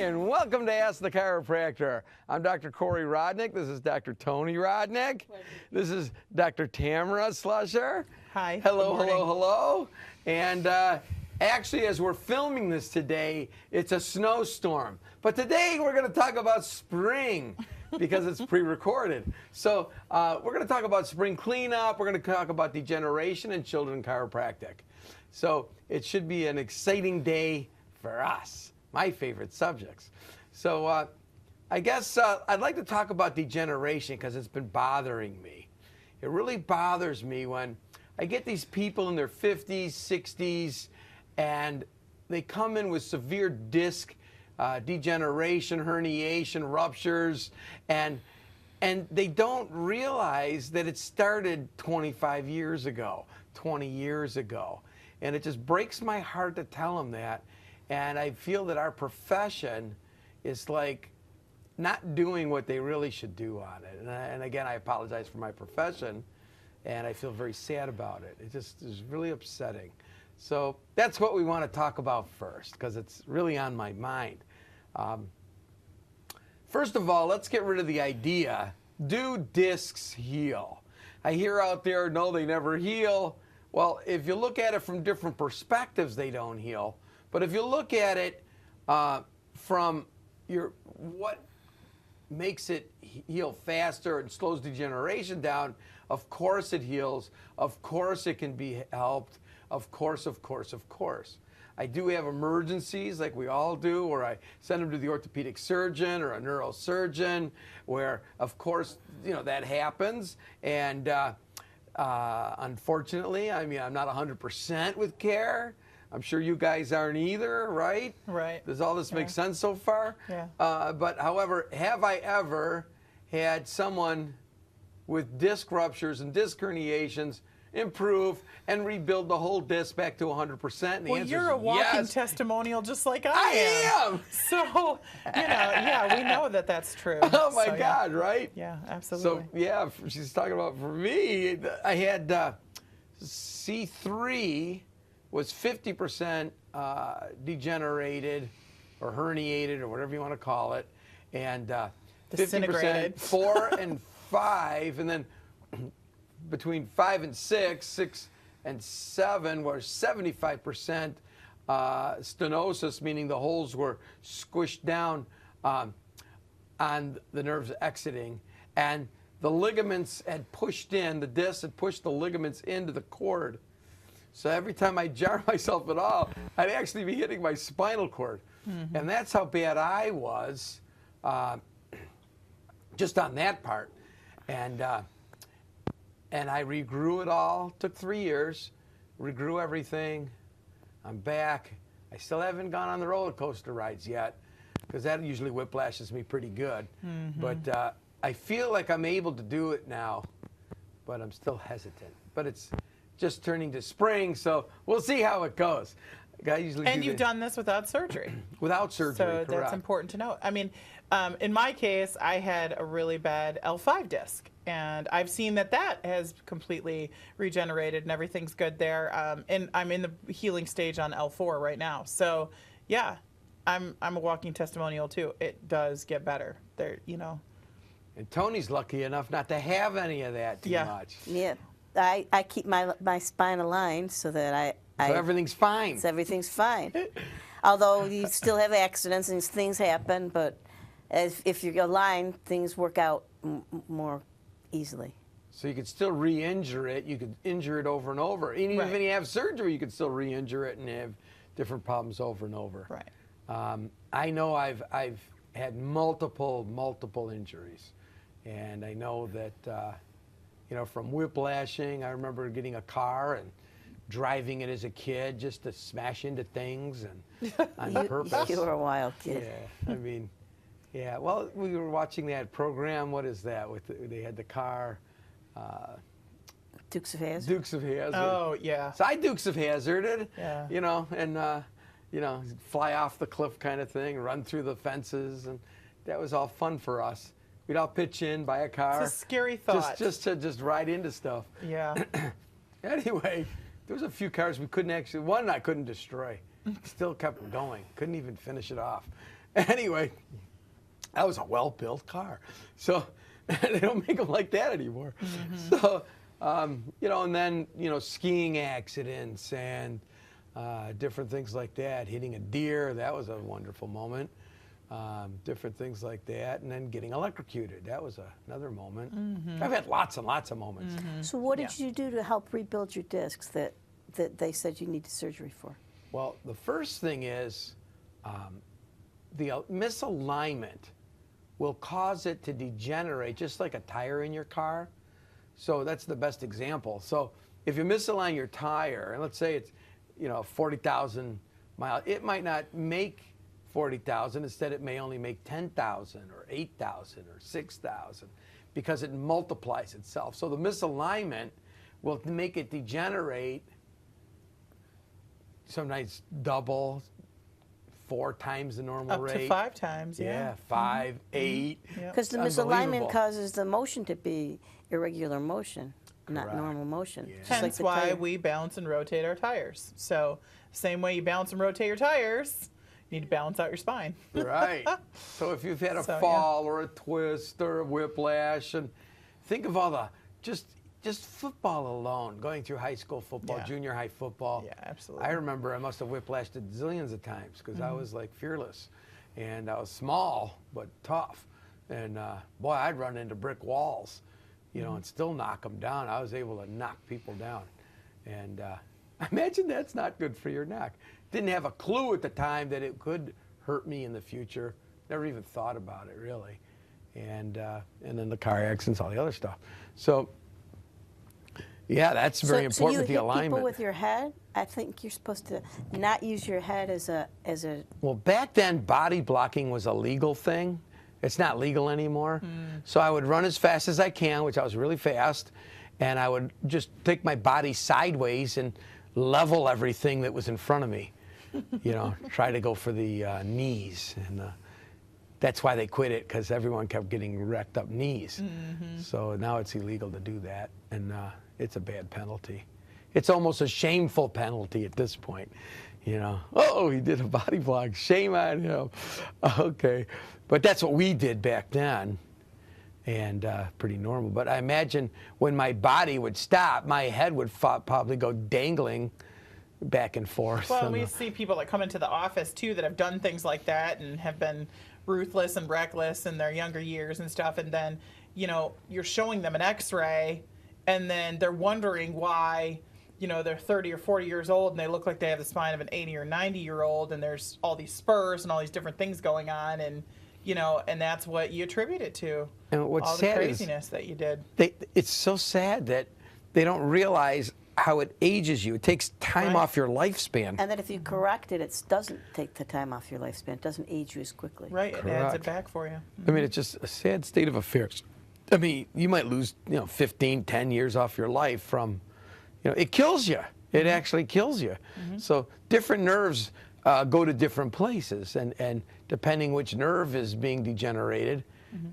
and welcome to Ask the Chiropractor. I'm Dr. Corey Rodnick. This is Dr. Toni Rodnick. This is Dr. Tamara Slusher. Hi. Hello, hello, hello. And actually, as we're filming this today, it's a snowstorm. But today we're going to talk about spring because it's pre-recorded. So we're going to talk about spring cleanup. We're going to talk about degeneration and children chiropractic. So it should be an exciting day for us, my favorite subjects. So I guess I'd like to talk about degeneration because it's been bothering me. It really bothers me when I get these people in their 50s, 60s, and they come in with severe disc degeneration, herniation, ruptures, and they don't realize that it started 25 years ago, 20 years ago. And it just breaks my heart to tell them that. And I feel that our profession is like not doing what they really should do on it. And again, I apologize for my profession, and I feel very sad about it. It just is really upsetting. So that's what we want to talk about first, because it's really on my mind. First of all, let's get rid of the idea, do discs heal? I hear out there, no, they never heal. Well, if you look at it from different perspectives, they don't heal. But if you look at it from what makes it heal faster and slows degeneration down, of course it heals. Of course it can be helped. Of course, of course, of course. I do have emergencies like we all do, where I send them to the orthopedic surgeon or a neurosurgeon, where, of course, you know, that happens. And unfortunately, I mean, I'm not 100% with care. I'm sure you guys aren't either, right? Right. Does all this make sense so far? Yeah. But however, have I ever had someone with disc ruptures and disc herniations improve and rebuild the whole disc back to 100%? And the answer you're is a walking yes. testimonial just like I am. So, you know, yeah, we know that that's true. Oh my So, God, right? Yeah, absolutely. So yeah, she's talking about, for me, I had C3 was 50% degenerated or herniated or whatever you want to call it, and 50% 4 and 5, and then between 5 and 6, 6 and 7 were 75% stenosis, meaning the holes were squished down on the nerves exiting, and the ligaments had pushed in, the disc had pushed the ligaments into the cord. So every time I jar myself at all, I'd actually be hitting my spinal cord. Mm-hmm. And that's how bad I was just on that part. And I regrew it all. Took 3 years, regrew everything. I'm back. I still haven't gone on the roller coaster rides yet, because that usually whiplashes me pretty good. Mm-hmm. But I feel like I'm able to do it now, but I'm still hesitant. But it's just turning to spring, so we'll see how it goes. And you've done this without surgery. Without surgery, so correct. That's important to know. I mean, in my case, I had a really bad L5 disc, and I've seen that has completely regenerated and everything's good there. And I'm in the healing stage on L4 right now. So, yeah, I'm a walking testimonial too. It does get better. There, you know. And Toni's lucky enough not to have any of that too much. Yeah. I keep my spine aligned so that so everything's fine. So everything's fine. Although you still have accidents and things happen, but if you're aligned, things work out more easily. So you could still re-injure it. You could injure it over and over. And even when you have surgery, you could still re-injure it and have different problems over and over. Right. I know I've had multiple injuries, and I know that. You know, from whiplashing, I remember getting a car and driving it as a kid just to smash into things and on purpose. You were a wild kid. Yeah, I mean, yeah. Well, we were watching that program. What is that? They had the car. Dukes of Hazzard. Dukes of Hazzard. Oh yeah. So I Dukes of Hazzarded. Yeah. You know, and you know, fly off the cliff kind of thing, run through the fences, and that was all fun for us. We'd all pitch in, buy a car. It's a scary thought. Just to ride into stuff. Yeah. Anyway, there was a few cars we couldn't actually, one I couldn't destroy. Still kept going. Couldn't even finish it off. Anyway, that was a well-built car. So they don't make them like that anymore. So, you know, and then, you know, skiing accidents and different things like that. Hitting a deer, that was a wonderful moment. Different things like that. And then getting electrocuted, that was another moment. I've had lots and lots of moments. So what did you do to help rebuild your discs that they said you needed surgery for? Well, the first thing is the misalignment will cause it to degenerate, just like a tire in your car. So that's the best example. So if you misalign your tire, and let's say it's, you know, 40,000 miles, it might not make 40,000. Instead, it may only make 10,000 or 8,000 or 6,000 because it multiplies itself. So the misalignment will make it degenerate, sometimes double, 4 times the normal rate. Up to 5 times, yeah. Yeah, 5, 8. Because the misalignment causes the motion to be irregular motion, not Correct. normal motion. Yeah. Just like Hence the why tire. we balance and rotate our tires. So same way you balance and rotate your tires, you need to balance out your spine. Right. So if you've had a So, yeah. fall or a twist or a whiplash, and think of all the, just football alone, going through high school football, Yeah. junior high football. Yeah, absolutely. I remember I must have whiplashed it zillions of times because I was like fearless. And I was small, but tough. And boy, I'd run into brick walls, you know, and still knock them down. I was able to knock people down. And I imagine that's not good for your neck. Didn't have a clue at the time that it could hurt me in the future. Never even thought about it, really. And then the car accidents, all the other stuff. So, yeah, that's very important with the So you hit alignment. people with your head? I think you're supposed to not use your head as a. Well, back then, body blocking was a legal thing. It's not legal anymore. So I would run as fast as I can, which I was really fast, and I would just take my body sideways and level everything that was in front of me. You know, try to go for the knees. And that's why they quit it, because everyone kept getting wrecked up knees. So now it's illegal to do that, and it's a bad penalty. It's almost a shameful penalty at this point. You know, oh, he did a body block, shame on him. Okay, but that's what we did back then, and pretty normal. But I imagine when my body would stop, my head would probably go dangling back and forth. Well, we see people that come into the office too that have done things like that and have been ruthless and reckless in their younger years and stuff, and then, you know, you're showing them an x-ray and then they're wondering why, you know, they're 30 or 40 years old and they look like they have the spine of an 80 or 90-year-old, and there's all these spurs and all these different things going on, and, you know, and that's what you attribute it to. And what's all the sad craziness that you did. it's so sad that they don't realize how it ages you. It takes time Right. off your lifespan. And that if you correct it, it doesn't take the time off your lifespan. It doesn't age you as quickly. Right, it adds Correct. it back for you. I mean, it's just a sad state of affairs. I mean, you might lose, 15, 10 years off your life from, it kills you. It actually kills you. So different nerves go to different places, and depending which nerve is being degenerated,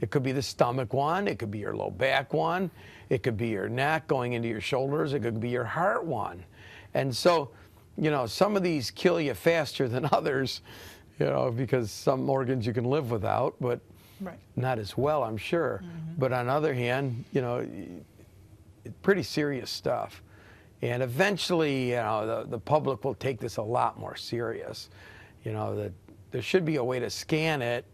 it could be the stomach one, it could be your low back one, it could be your neck going into your shoulders, it could be your heart one. And so, some of these kill you faster than others, because some organs you can live without, but Right. not as well, I'm sure. But on the other hand, pretty serious stuff. And eventually, the public will take this a lot more serious. That there should be a way to scan it.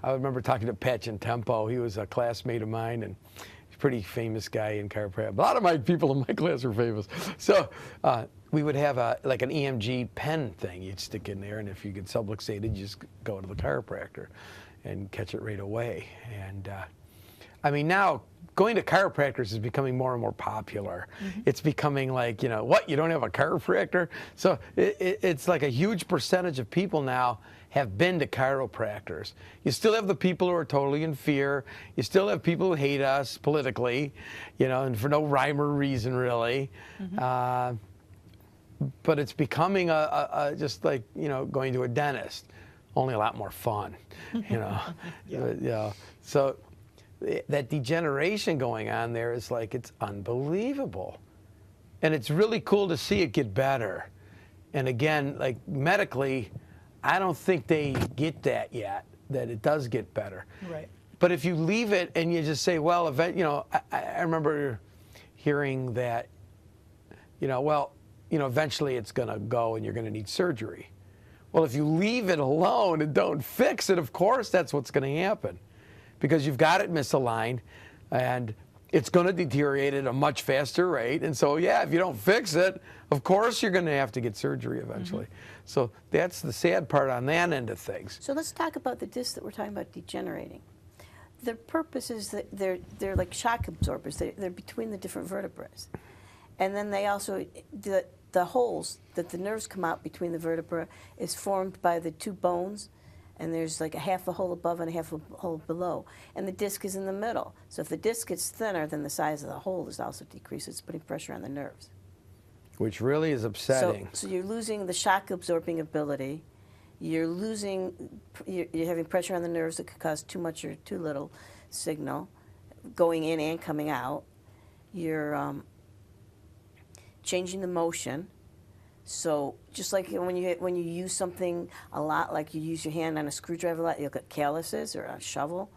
I remember talking to Pat Tempo. He was a classmate of mine, and he's a pretty famous guy in chiropractic. A lot of my people in my class are famous. So we would have like an EMG pen thing you'd stick in there, and if you get subluxated, you just go to the chiropractor and catch it right away. And I mean, now going to chiropractors is becoming more and more popular. It's becoming like, what, you don't have a chiropractor? So it's like a huge percentage of people now have been to chiropractors. You still have the people who are totally in fear. You still have people who hate us politically, and for no rhyme or reason, really. But it's becoming just like, going to a dentist, only a lot more fun, Yeah. So that degeneration going on there is like, it's unbelievable. And it's really cool to see it get better. And again, like medically, I don't think they get that yet, that it does get better. Right. But if you leave it and you just say, well, I remember hearing that, eventually it's going to go and you're going to need surgery. Well, if you leave it alone and don't fix it, of course that's what's going to happen, because you've got it misaligned and it's going to deteriorate at a much faster rate. And so, yeah, if you don't fix it, of course you're going to have to get surgery eventually. So that's the sad part on that end of things. So let's talk about the discs that we're talking about degenerating. Their purpose is that they're like shock absorbers. They're between the different vertebrae. And then they also, the holes that the nerves come out between the vertebrae is formed by the two bones, and there's like a half a hole above and a half a hole below. And the disc is in the middle. So if the disc gets thinner, then the size of the hole is also decreased. It's putting pressure on the nerves. Which really is upsetting. So you're losing the shock absorbing ability. You're having pressure on the nerves that could cause too much or too little signal going in and coming out. You're changing the motion. So just like when you use something a lot, like you use your hand on a screwdriver a lot, you'll get calluses, or a shovel.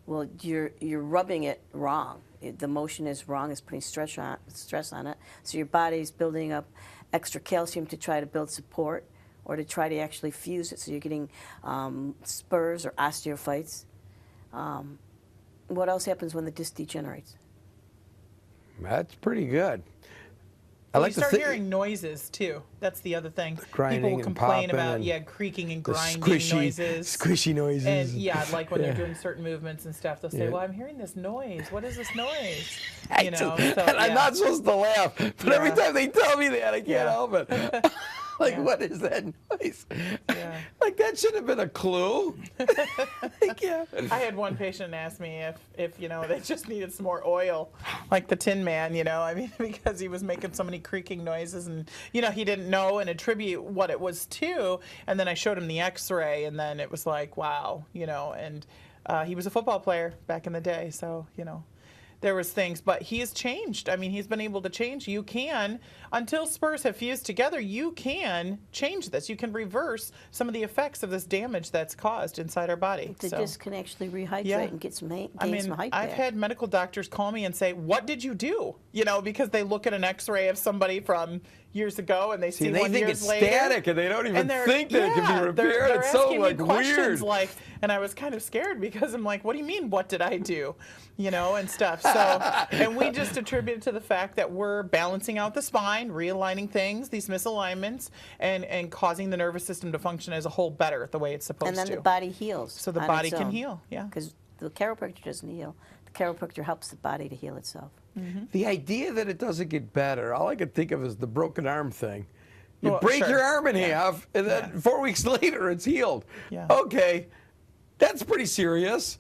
Well, you're rubbing it wrong. The motion is wrong. It's putting stress on it. So your body's building up extra calcium to try to build support, or to try to actually fuse it, so you're getting spurs or osteophytes. What else happens when the disc degenerates? That's pretty good. You start hearing noises too. That's the other thing. Grinding People will complain about and creaking and the grinding noises. Squishy noises. And yeah, like when you're doing certain movements and stuff, they'll say, "Well, I'm hearing this noise. What is this noise?" I'm not supposed to laugh, but every time they tell me that, I can't help it. What is that noise? Yeah. Like, that should have been a clue. I had one patient ask me if they just needed some more oil, like the Tin Man, because he was making so many creaking noises, and he didn't know and attribute what it was to. And then I showed him the X-ray, and then it was like, wow, and he was a football player back in the day, so there was things, but he's changed. I mean, he's been able to change. You can, until spurs have fused together, you can change this. You can reverse some of the effects of this damage that's caused inside our body. The disc can actually rehydrate and get some gain some height I've back. had medical doctors call me and say, "What did you do?" Because they look at an X-ray of somebody from years ago, and they see 1 year later. They think it's static, and they don't even think that it can be repaired. They're it's so asking me questions weird. and I was kind of scared, because I'm like, "What do you mean? What did I do?" And stuff. So, and we just attribute it to the fact that we're balancing out the spine, realigning things, these misalignments, and causing the nervous system to function as a whole better, the way it's supposed to. And then the body heals. So the body can heal. Yeah. Because the chiropractor doesn't heal. The chiropractor helps the body to heal itself. The idea that it doesn't get better, all I can think of is the broken arm thing. You Well, break sure. your arm in half, and then 4 weeks later it's healed. Yeah. Okay, that's pretty serious.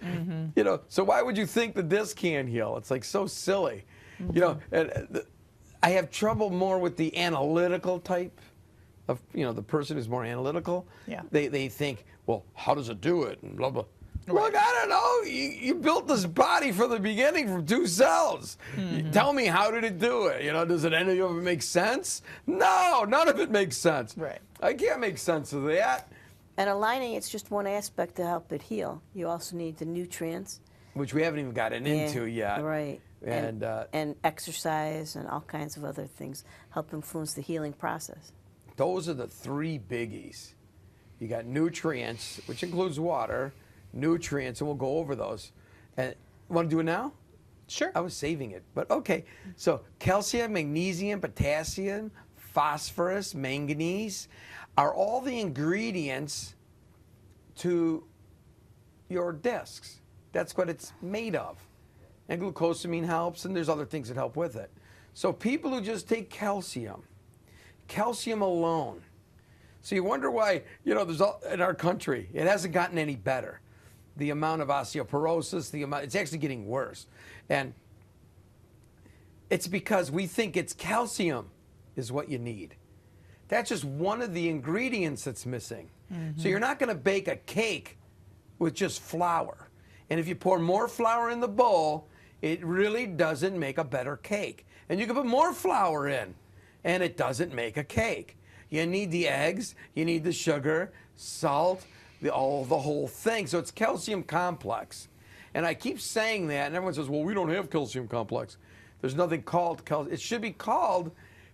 So why would you think the disc can't heal? It's like so silly. And I have trouble more with the analytical type of, the person who's more analytical. Yeah. They think, well, how does it do it? And blah, blah. Look, I don't know. You built this body from the beginning from 2 cells. You tell me, how did it do it? Does it any of it make sense? No, none of it makes sense. Right. I can't make sense of that. And aligning, it's just one aspect to help it heal. You also need the nutrients. Which we haven't even gotten into yet. Right. And exercise and all kinds of other things help influence the healing process. those are the 3 biggies. You got nutrients, which includes water, nutrients, and we'll go over those. And want to do it now? Sure. I was saving it, but okay. So calcium, magnesium, potassium, phosphorus, manganese are all the ingredients to your discs. That's what it's made of. And glucosamine helps, and there's other things that help with it. So people who just take calcium alone. So you wonder why, there's in our country, it hasn't gotten any better. The amount of osteoporosis, it's actually getting worse. And it's because we think it's calcium is what you need. That's just one of the ingredients that's missing. Mm-hmm. So you're not going to bake a cake with just flour. And if you pour more flour in the bowl, it really doesn't make a better cake. And you can put more flour in, and it doesn't make a cake. You need the eggs, you need the sugar, salt, the whole thing. So it's calcium complex. And I keep saying that, and everyone says, well, we don't have calcium complex. There's nothing called calcium. It should be called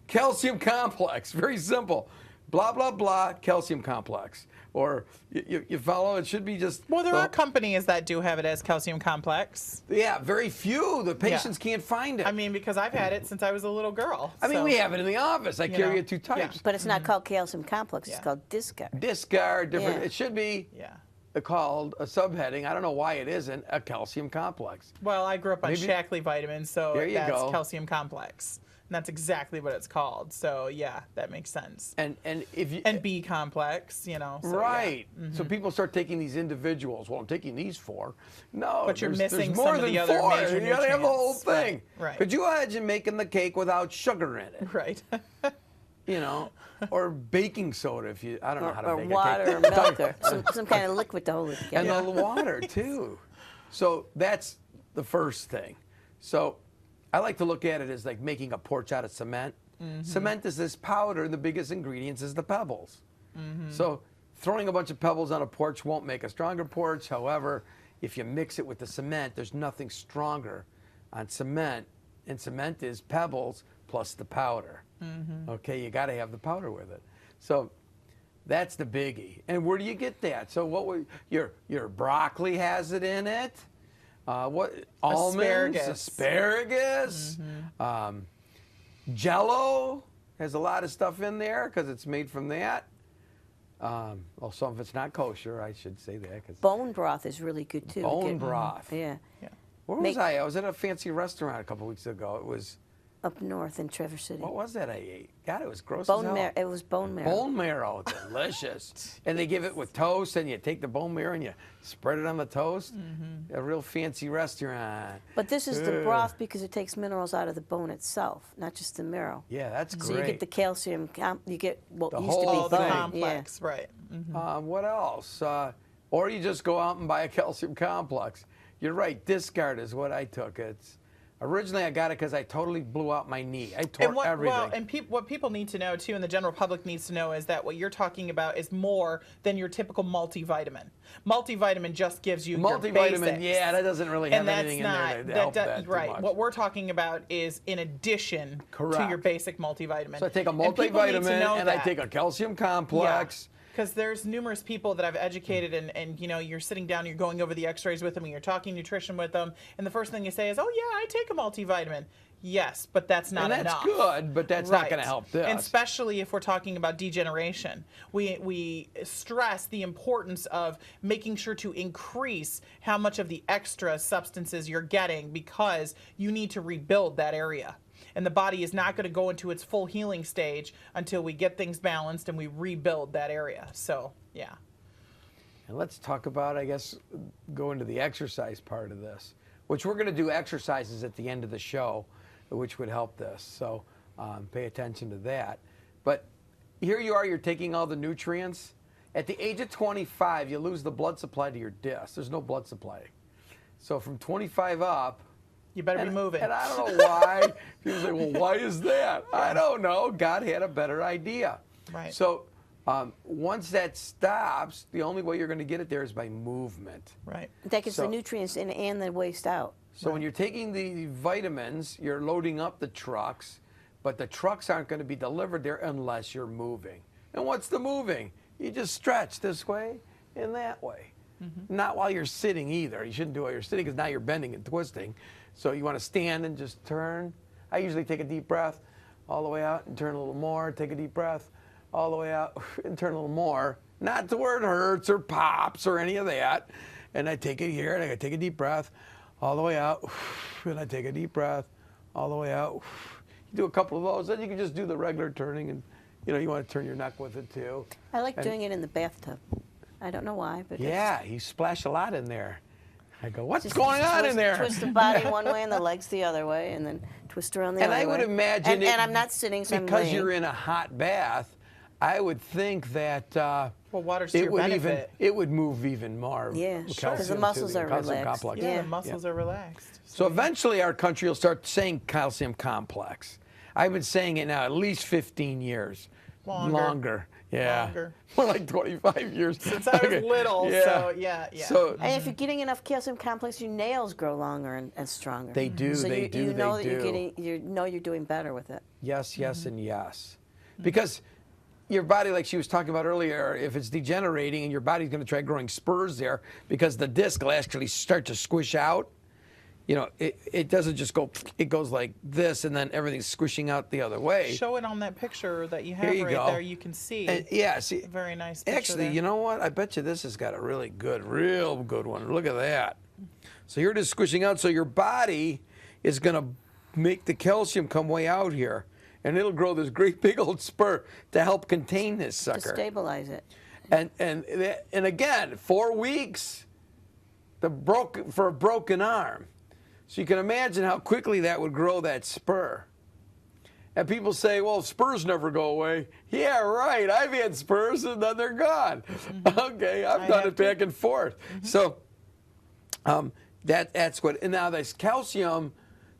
calcium complex. Very simple. Blah, blah, blah, calcium complex. Or you follow, it should be just... Well, there are companies that do have it as calcium complex. Yeah, very few. The patients can't find it. I mean, because I've had it since I was a little girl. I mean, we have it in the office. I carry it 2 types. Yeah. But it's not called calcium complex. It's Yeah. called Discard. Discard, different. Yeah. It should be called a subheading. I don't know why it isn't a calcium complex. Well, I grew up on Maybe- Shackley vitamins, so There you that's go. calcium complex. And that's exactly what it's called. So, yeah, that makes sense. And if you And B complex, you know. So, right. Yeah. So people start taking these individuals. Well, I'm taking these 4. No, But you're there's missing more some of than the other 4. major You gotta have the whole nutrients. thing. Right. Could you imagine making the cake without sugar in it? Right. You know, or baking soda if you. I don't know how to Or make water a cake. or milk or some kind of liquid to hold it And together. the water too. So that's the first thing. So I like to look at it as like making a porch out of cement. Cement is this powder, and the biggest ingredients is the pebbles. So throwing a bunch of pebbles on a porch won't make a stronger porch. However, if you mix it with the cement, there's nothing stronger on cement, and cement is pebbles plus the powder. Okay, you got to have the powder with it. So that's the biggie. And where do you get that? So your broccoli has it in it. What almonds, asparagus, Jello has a lot of stuff in there because it's made from that. Well, some of it's not kosher, I should say that. 'Cause Bone broth is really good too. bone broth. Yeah. Where was I? I was at a fancy restaurant a couple weeks ago. It was, Up north in Traverse City. what was that I ate? God, it was gross as Bone hell. marrow. It was bone marrow. Bone marrow, delicious. And they give it with toast, and you take the bone marrow and you spread it on the toast. A real fancy restaurant. But this is the broth because it takes minerals out of the bone itself, not just the marrow. Yeah, that's great. So you get the calcium. You get what The used to be whole All the bone. complex, right. What else? Or you just go out and buy a calcium complex. You're right. Discard is what I took. Originally I got it because I totally blew out my knee. I tore everything. Well, and what people need to know too, and the general public needs to know, is that what you're talking about is more than your typical multivitamin. Multivitamin just gives you your multivitamin, basics. yeah, that doesn't really have And that's anything not in there to help that too right. much. What we're talking about is in addition to Correct. your basic multivitamin. So I take a And people need to multivitamin know and I that. take a calcium complex. Because there's numerous people that I've educated, and you know, you're sitting down, you're going over the X-rays with them, and you're talking nutrition with them, and the first thing you say is, "Oh yeah, I take a multivitamin." Yes, but that's not And that's enough. good, but that's not gonna help this. And especially if we're talking about degeneration, we stress the importance of making sure to increase how much of the extra substances you're getting, because you need to rebuild that area. And the body is not going to go into its full healing stage until we get things balanced and we rebuild that area. So, yeah. And let's talk about, I guess, go into the exercise part of this, which we're going to do exercises at the end of the show, which would help this. So pay attention to that. But here you are, you're taking all the nutrients. At the age of 25, you lose the blood supply to your disc. There's no blood supply. So from 25 up, You better be moving. and I don't know why. People say, well, why is that? I don't know. God had a better idea. Right. So once that stops, the only way you're going to get it there is by movement. Right. That gets So- the nutrients in and the waste out. So when you're taking the vitamins, you're loading up the trucks, but the trucks aren't going to be delivered there unless you're moving. And what's the moving? You just stretch this way and that way. Not while you're sitting either. You shouldn't do it while you're sitting because now you're bending and twisting. So you want to stand and just turn. I usually take a deep breath all the way out and turn a little more. Take a deep breath all the way out and turn a little more. Not to where it hurts or pops or any of that. And I take it here and I take a deep breath all the way out. And I take a deep breath all the way out. You do a couple of those, then you can just do the regular turning, and you want to turn your neck with it too. I like doing it in the bathtub. I don't know why, but Yeah, you splash a lot in there. I go, what's just going on in there? Twist the body one way and the legs the other way, and then twist around the And other I way. would imagine, and I'm not sitting, so I'm because laying. you're in a hot bath, I would think that Well, water's to it your would benefit. it would move even more. Yeah, calcium sure. 'Cause the to muscles are calcium relaxed. complex. Yeah, Yeah. the muscles are relaxed. So eventually our country will start saying calcium complex. I've been saying it now at least 15 years. Longer. Yeah. Longer. More like 25 years. Since I was little, so yeah. So And if you're getting enough calcium complex, your nails grow longer and stronger. they do, So they you, do, you know they that do. you know you're doing better with it. Yes, yes, and yes. Because your body, like she was talking about earlier, if it's degenerating and your body's going to try growing spurs there because the disc will actually start to squish out, you know, it doesn't just go, it goes like this and then everything's squishing out the other way. Show it on that picture that you have Here you right go. there. You can see. And, yeah, see, Very nice picture actually, there. you know what? I bet you this has got a really good, real good one. Look at that. So you're just squishing out. So your body is going to make the calcium come way out here. And it'll grow this great big old spur to help contain this To sucker. stabilize it. And again, 4 weeks for a broken arm. So you can imagine how quickly that would grow that spur. And people say, well, spurs never go away. Yeah, right. I've had spurs and then they're gone. Okay, I've done it back and forth. So that's what, and now this calcium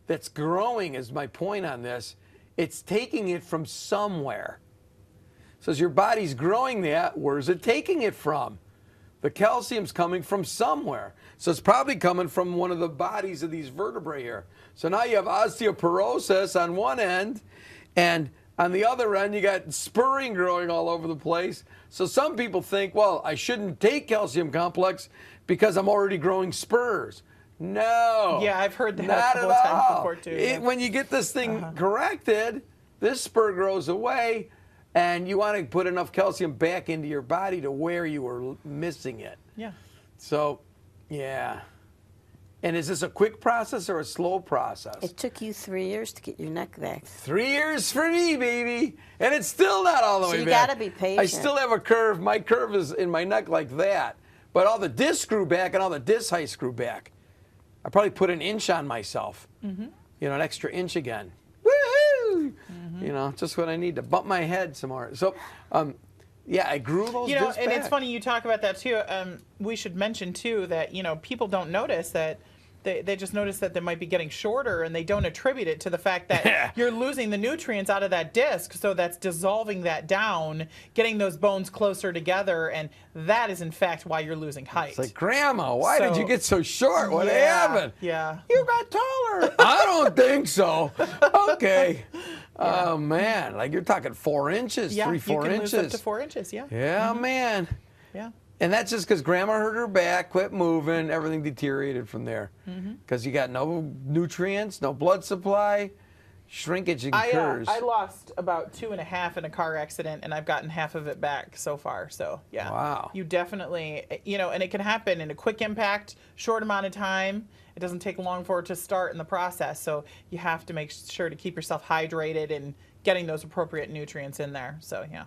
that's growing is my point on this. It's taking it from somewhere. So as your body's growing that, where's it taking it from? The calcium's coming from somewhere. So it's probably coming from one of the bodies of these vertebrae here. So now you have osteoporosis on one end, and on the other end, you got spurring growing all over the place. So some people think, well, I shouldn't take calcium complex because I'm already growing spurs. No. Yeah, I've heard that not a couple at of times all. before, too, yeah. When you get this thing corrected, this spur grows away, and you want to put enough calcium back into your body to where you were missing it. Yeah. So, yeah. And is this a quick process or a slow process? It took you 3 years to get your neck back. 3 years for me, baby. And it's still not all the So way you back. gotta be I patient. still have a curve. My curve is in my neck like that. But all the discs grew back and all the disc heights grew back. I probably put an inch on myself. You know, an extra inch again. Woo! You know, just what I need to bump my head some more. So, yeah, I grew those You know, discs and back. it's funny you talk about that too. We should mention too that, you know, people don't notice that they just notice that they might be getting shorter, and they don't attribute it to the fact that you're losing the nutrients out of that disc, so that's dissolving that down, getting those bones closer together, and that is in fact why you're losing height. It's like, Grandma, why did So- you get so short? What Yeah, happened? yeah. You got taller. I don't think so. Okay. Oh, man. Like you're talking 4 inches, Yeah, 3, 4 you can inches. lose up to 4 inches. Yeah. Yeah, man. Yeah. And that's just because Grandma hurt her back, quit moving, everything deteriorated from there. Because you got no nutrients, no blood supply, shrinkage occurs. I lost about 2.5 in a car accident, and I've gotten half of it back so far. So yeah, Wow. You definitely, you know, and it can happen in a quick impact, short amount of time. It doesn't take long for it to start in the process. So you have to make sure to keep yourself hydrated and getting those appropriate nutrients in there. So yeah.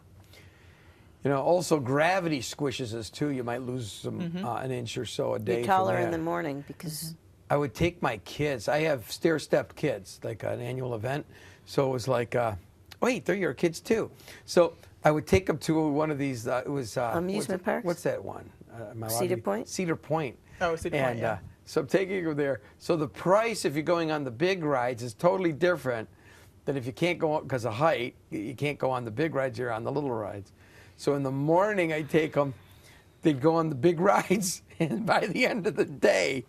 You know, also gravity squishes us too. You might lose some an inch or so a day. Be from taller in that. the morning because I would take my kids. I have stair-stepped kids, like an annual event. So it was like, wait, they're your kids too. So I would take them to one of these. It was Amusement parks? What's that one? Am I allowed Cedar to- Point? Cedar Point. Oh, Cedar Point, And yeah. so I'm taking them there. So the price if you're going on the big rides is totally different than if you can't go on because of height. You can't go on the big rides. You're on the little rides. So in the morning, I take them. They'd go on the big rides, and by the end of the day,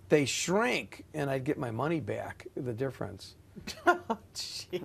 they shrink, and I'd get my money back. The difference. Oh, jeez.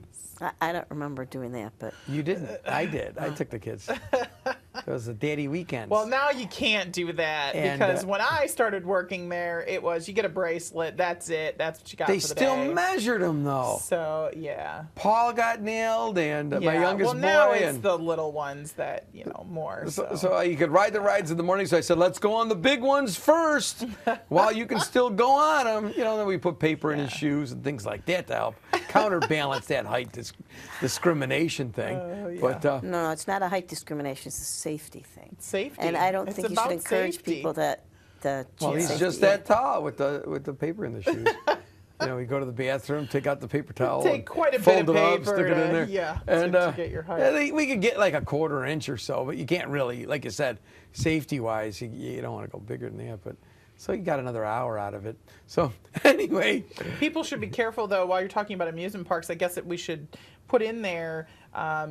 I don't remember doing that, but You didn't. I did. I took the kids. It was the daddy weekends. Well, now you can't do that And, because when I started working there, it was you get a bracelet. That's it. That's what you got they for the still day. measured them though. So yeah. Paul got nailed, and my Yeah, youngest well, now boy. it's and the little ones that, you know, more. so you could ride the rides in the morning. So I said, let's go on the big ones first, while you can still go on them. You know, then we put paper in his shoes and things like that to help counterbalance that height discrimination thing. yeah. But no, it's not a height discrimination. It's a safety thing. Safety. And I don't It's think you should about encourage safety. people to well, choose he's safety. just that tall with the paper in the shoes. You know, we go to the bathroom, take out the paper towel, Take and quite a bit fold of it up, paper stick it in to- there. yeah, and to get your height. I think we could get like a 1/4 inch or so, but you can't really, like you said, safety-wise, you don't want to go bigger than that. But so you got another hour out of it. So anyway, People should be careful, though, while you're talking about amusement parks. I guess that we should put in there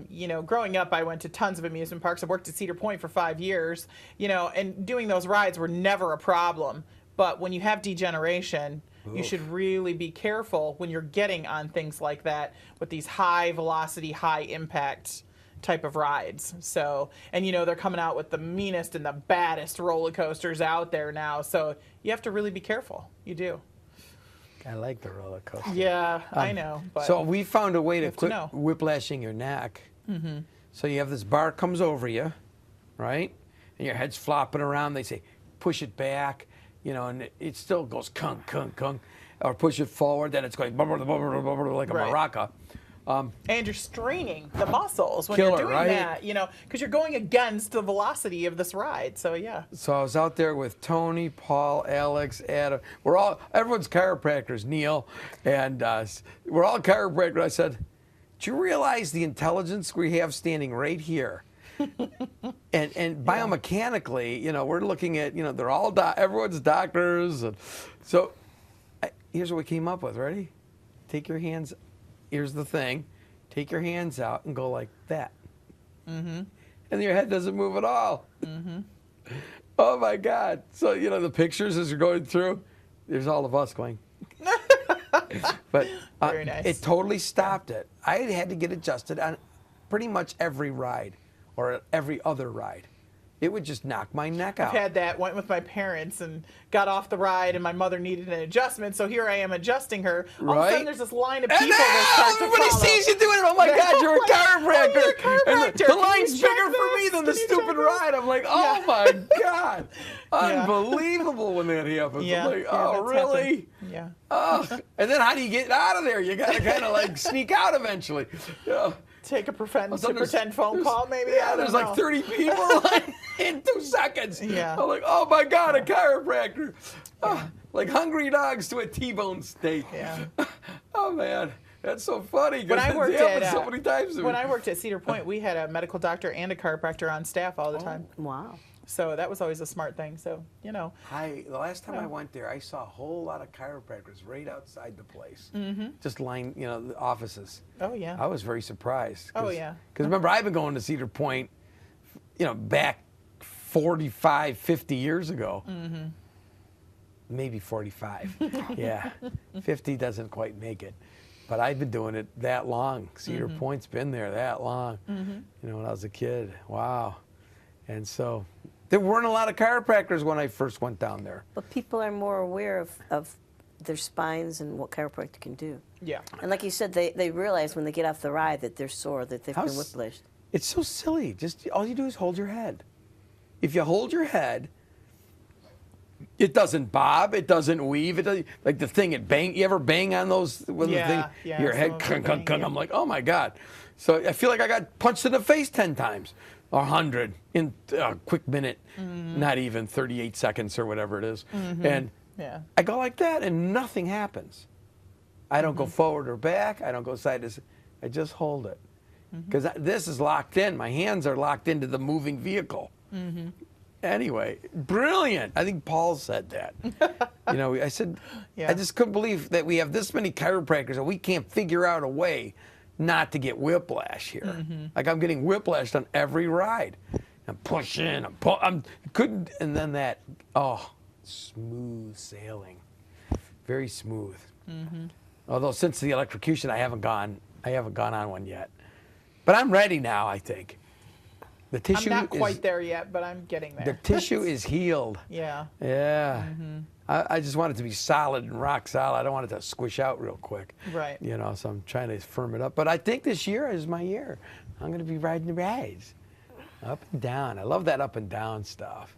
You know, growing up, I went to tons of amusement parks. I worked at Cedar Point for 5 years, you know, and doing those rides were never a problem. But when you have degeneration, you should really be careful when you're getting on things like that with these high velocity, high impact type of rides. So, and you know, they're coming out with the meanest and the baddest roller coasters out there now. So you have to really be careful. You do. I like the roller coaster. Yeah, I know. But So we found a way to have to quit know. whiplashing your neck. So you have this bar comes over you, right? And your head's flopping around. They say, push it back, you know, and it still goes kunk, kunk, kunk. Or push it forward, then it's going bubble, bubble, bubble, like a Right. maraca. and you're straining the muscles when Killer, you're doing right? that, you know, because you're going against the velocity of this ride. So yeah. So I was out there with Tony, Paul, Alex, Adam. Everyone's chiropractors, Neil, and we're all chiropractors. I said, do you realize the intelligence we have standing right here? and biomechanically, you know, we're looking at, you know, they're all, everyone's doctors. And so here's what we came up with. Ready? Take your hands, here's the thing. Take your hands out and go like that. And your head doesn't move at all. Oh my God. So, you know, the pictures as you're going through, there's all of us going. But Very nice. it totally stopped it. I had to get adjusted on pretty much every ride or every other ride. It would just knock my neck out. I've had that, went with my parents and got off the ride, and my mother needed an adjustment, so here I am adjusting her. All of a Right. sudden, there's this line of And people that now start to everybody follow. sees you doing it. Oh my God, you're a Like, chiropractor. oh, you're a chiropractor. And the Can line's you check bigger for me this? than the Can you stupid check this? ride. I'm like, oh Yeah. my God. Yeah. Unbelievable when that happens. Yeah, I'm like, yeah, oh, that's really? happened. Yeah. Oh. And then how do you get out of there? You got to kind of like sneak out eventually. Yeah. Take a pretend There's- phone call, maybe. Yeah, I don't there's know. like 30 people in 2 seconds. Yeah. I'm like, oh my God, a chiropractor. Oh, like hungry dogs to a T-bone steak. Yeah. Oh man, that's so funny. 'cause When I it's worked happened at so many times. to when me. I worked at Cedar Point, we had a medical doctor and a chiropractor on staff all the time. Wow. So that was always a smart thing. So you know, The last time I went there, I saw a whole lot of chiropractors right outside the place, just lying, you know, the offices. oh yeah, I was very surprised. Oh, yeah. Because remember, I've been going to Cedar Point, you know, back 45, 50 years ago. Maybe 45. Yeah. 50 doesn't quite make it. But I've been doing it that long. Cedar Point's been there that long. You know, when I was a kid. Wow. And so there weren't a lot of chiropractors when I first went down there. But people are more aware of their spines and what chiropractic can do. yeah. And like you said, they realize when they get off the ride that they're sore, that they've been How's- whiplashed. It's so silly. Just all you do is hold your head. If you hold your head, it doesn't bob, it doesn't weave, it doesn't, like the thing it bang. You ever bang on those when Yeah, the thing, yeah, your some head of them clunk, clunk, bang, clunk. yeah. I'm like, oh my God. So I feel like I got punched in the face 10 times or 100 in a quick minute, not even 38 seconds or whatever it is. And Yeah. I go like that and nothing happens. I don't go forward or back. I don't go side to side. I just hold it. Because this is locked in. My hands are locked into the moving vehicle. Anyway, brilliant. I think Paul said that. You know, I said, Yeah. I just couldn't believe that we have this many chiropractors and we can't figure out a way not to get whiplash here. Like I'm getting whiplashed on every ride. I'm pushing, couldn't, and then that, smooth sailing. Very smooth. Although since the electrocution, I haven't gone on one yet. But I'm ready now, I think. The I'm tissue not quite is, there yet, but I'm getting the there. tissue is healed. Yeah. Yeah. I just want it to be solid and rock solid. I don't want it to squish out real quick. Right. You know, so I'm trying to firm it up. But I think this year is my year. I'm going to be riding the rides. Up and down. I love that up and down stuff.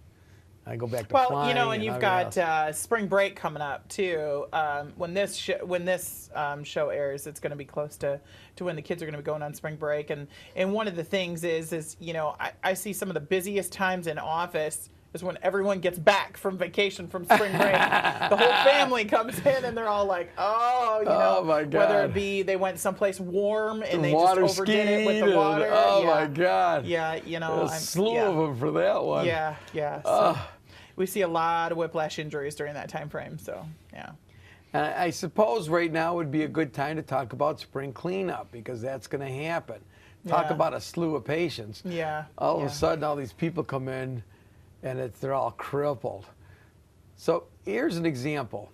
I go back to Well, flying. you know, and you've everything got else. spring break coming up too. When this show airs, it's going to be close to when the kids are going to be going on spring break. And one of the things is you know, I see some of the busiest times in office is when everyone gets back from vacation from spring break. The whole family comes in and they're all like, oh, you know, my whether God. it be they went someplace warm and they water just overdid it with skied the water. and- oh yeah. my God. Yeah, you know, A slew of them for that one. yeah, yeah. So we see a lot of whiplash injuries during that time frame. So yeah. And I suppose right now would be a good time to talk about spring cleanup because that's going to happen. Talk Yeah. about a slew of patients. Yeah. All of yeah. a sudden, all these people come in, and they're all crippled. So here's an example.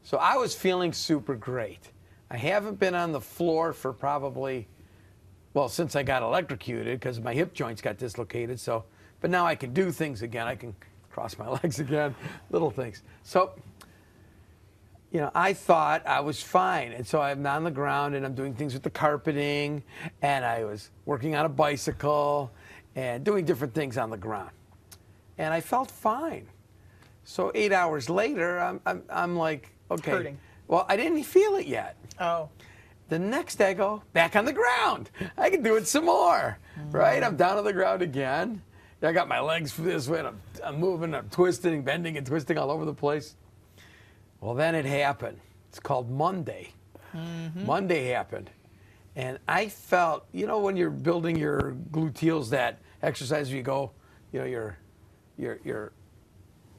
So I was feeling super great. I haven't been on the floor for probably, well, since I got electrocuted because my hip joints got dislocated. So, but now I can do things again. I can cross my legs again, little things. So, you know, I thought I was fine. And so I'm on the ground and I'm doing things with the carpeting, and I was working on a bicycle and doing different things on the ground. And I felt fine. So 8 hours later, I'm like, okay. Hurting. Well, I didn't feel it yet. Oh. The next day I go back on the ground. I can do it some more, right? I'm down on the ground again. I got my legs this way, and I'm moving, I'm twisting, bending and twisting all over the place. Well, then it happened. It's called Monday. Monday happened. And I felt, you know, when you're building your gluteals, that exercise where you go, you know, your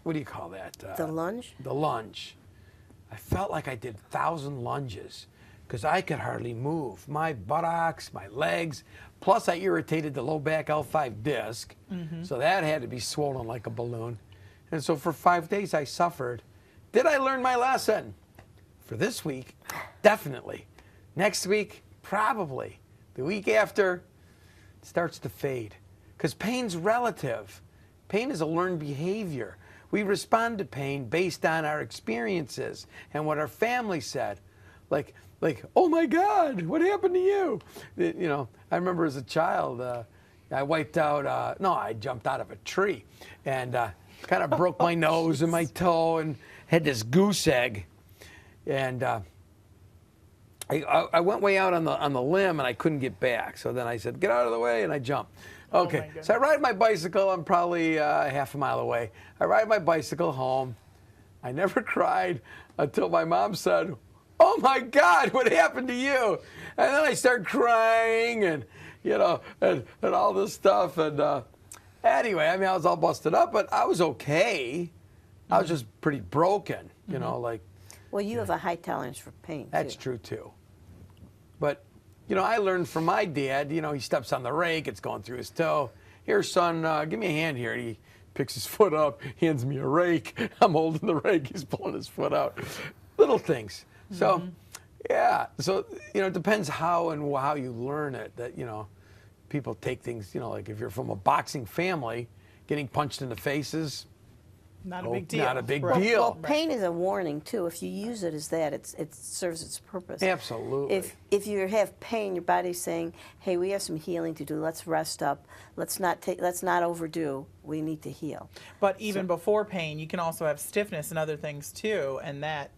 what do you call that? The lunge? The lunge. I felt like I did 1,000 lunges because I could hardly move. My buttocks, my legs, plus I irritated the low back L5 disc, so that had to be swollen like a balloon. And so for 5 days I suffered. Did I learn my lesson? For this week, definitely. Next week, probably. The week after, it starts to fade. Because pain's relative. Pain is a learned behavior. We respond to pain based on our experiences and what our family said. Like, oh my God, what happened to you? You know, I remember as a child, I wiped out, no, I jumped out of a tree and kind of broke my nose and my toe and had this goose egg. And I went way out on the limb and I couldn't get back. So then I said, get out of the way, and I jumped. Okay, so I ride my bicycle. I'm probably half a mile away. I ride my bicycle home. I never cried until my mom said, oh my God, what happened to you? And then I start crying and, you know, and all this stuff. And anyway, I mean, I was all busted up, but I was okay. I was just pretty broken, you know, like. Well, you have a high tolerance for pain, That's too. true, too. But, you know, I learned from my dad, you know, he steps on the rake, it's going through his toe. Here, son, give me a hand here. And he picks his foot up, hands me a rake. I'm holding the rake, he's pulling his foot out. Little things. So, yeah. So, you know, it depends how and how you learn it. That, you know, people take things, you know, like if you're from a boxing family, getting punched in the faces, Not a big deal. Not a big Right. deal. Well, pain is a warning, too. If you use it as that, it serves its purpose. Absolutely. If you have pain, your body's saying, hey, we have some healing to do. Let's rest up. Let's not overdo. We need to heal. But even before pain, you can also have stiffness and other things too. And that,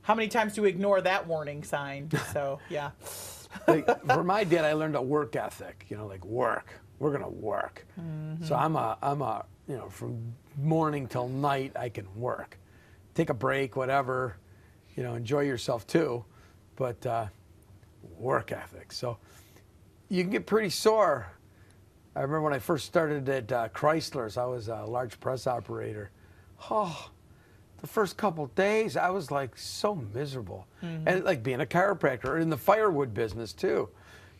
how many times do we ignore that warning sign? So, yeah. Like, for my dad, I learned a work ethic. You know, like work. We're gonna work. So I'm a you know, from morning till night I can work. Take a break, whatever. You know, enjoy yourself too, but work ethic. So you can get pretty sore. I remember when I first started at Chrysler's, I was a large press operator. Oh, the first couple days I was like so miserable. And like being a chiropractor in the firewood business too.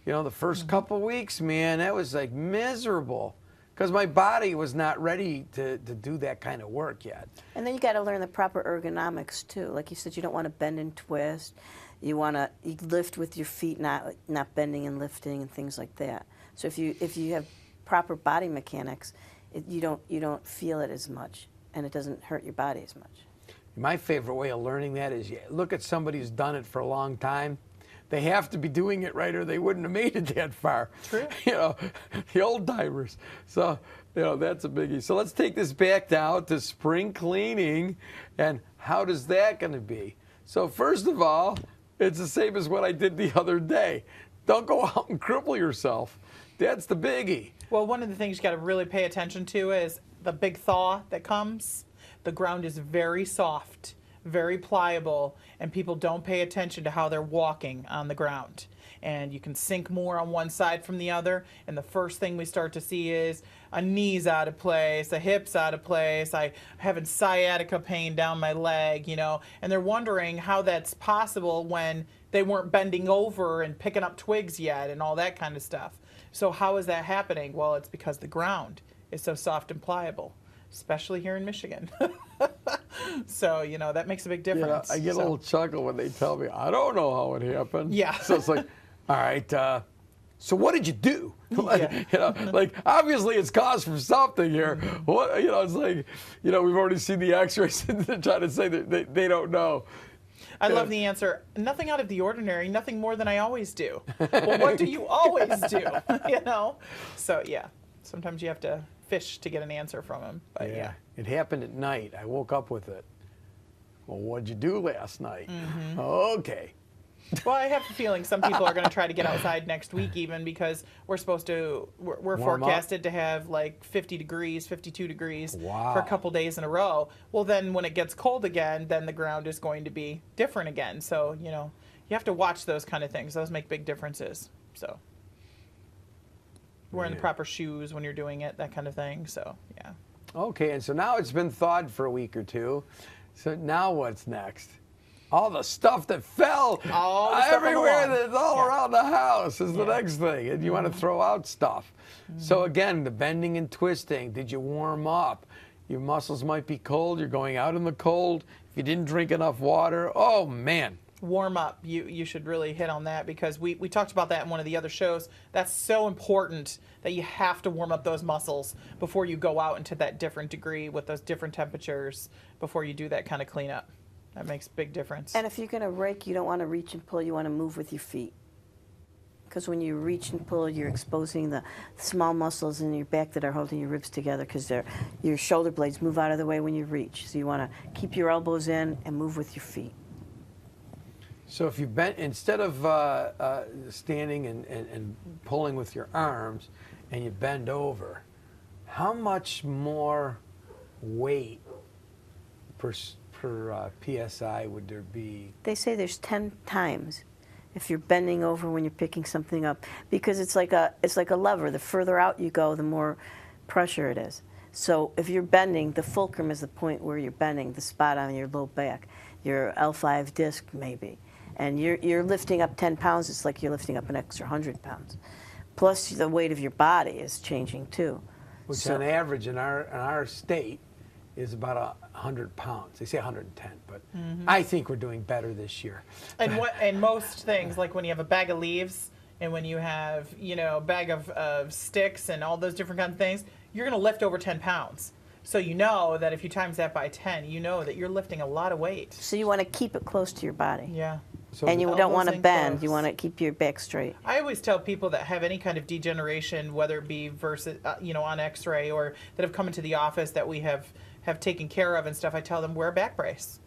You know, the first couple weeks, man, that was like miserable because my body was not ready to do that kind of work yet. And then you got to learn the proper ergonomics, too. Like you said, you don't want to bend and twist. You want to lift with your feet, not bending and lifting and things like that. So if you have proper body mechanics, you don't feel it as much, and it doesn't hurt your body as much. My favorite way of learning that is you look at somebody who's done it for a long time. They have to be doing it right or they wouldn't have made it that far. True. You know, the old timers. So, you know, that's a biggie. So let's take this back now to spring cleaning. And how does that going to be? So first of all, it's the same as what I did the other day. Don't go out and cripple yourself. That's the biggie. Well, one of the things you got to really pay attention to is the big thaw that comes. The ground is very soft, very pliable, and people don't pay attention to how they're walking on the ground. And you can sink more on one side from the other, and the first thing we start to see is a knee's out of place, a hip's out of place, I'm having sciatica pain down my leg, you know, and they're wondering how that's possible when they weren't bending over and picking up twigs yet and all that kind of stuff. So how is that happening? Well, it's because the ground is so soft and pliable, especially here in Michigan. So, you know, that makes a big difference. I get a little chuckle when they tell me, I don't know how it happened. Yeah. So it's like, all right, so what did you do? Yeah. You know, like, obviously it's caused from something here. What, you know, it's like, you know, we've already seen the x-rays and they're trying to say that they don't know. I love the answer, nothing out of the ordinary, nothing more than I always do. Well, what do you always do? You know? So, yeah, sometimes you have to fish to get an answer from them. But, yeah. It happened at night. I woke up with it. Well, what'd you do last night? Okay. Well, I have a feeling some people are going to try to get outside next week even because we're forecasted to have like 50 degrees, 52 degrees for a couple days in a row. Well, then when it gets cold again, then the ground is going to be different again. So, you know, you have to watch those kind of things. Those make big differences. So wearing the proper shoes when you're doing it, that kind of thing. So, yeah. Okay, and so now it's been thawed for a week or two. So now what's next? All the stuff that fell everywhere, that's all around the house is the next thing. And you want to throw out stuff. So again, the bending and twisting. Did you warm up? Your muscles might be cold. You're going out in the cold. If you didn't drink enough water, oh man. Warm up. You should really hit on that because we talked about that in one of the other shows. That's so important that you have to warm up those muscles before you go out into that different degree with those different temperatures before you do that kind of cleanup. That makes a big difference. And if you're going to rake, you don't want to reach and pull. You want to move with your feet. Because when you reach and pull, you're exposing the small muscles in your back that are holding your ribs together because your shoulder blades move out of the way when you reach. So you want to keep your elbows in and move with your feet. So if you bend, instead of standing and pulling with your arms and you bend over, how much more weight per PSI would there be? They say there's 10 times if you're bending over when you're picking something up because it's like a lever. The further out you go, the more pressure it is. So if you're bending, the fulcrum is the point where you're bending, the spot on your low back, your L5 disc maybe. And you're lifting up 10 pounds, it's like you're lifting up an extra 100 pounds. Plus the weight of your body is changing too. Which on average in our state is about 100 pounds. They say 110, but I think we're doing better this year. And most things, like when you have a bag of leaves and when you have, you know, a bag of sticks and all those different kinds of things, you're going to lift over 10 pounds. So you know that if you times that by 10, you know that you're lifting a lot of weight. So you want to keep it close to your body. Yeah. So And you don't want to bend. close. You want to keep your back straight. I always tell people that have any kind of degeneration, whether it be versus, you know, on X-ray or that have come into the office that we have taken care of and stuff, I tell them wear a back brace.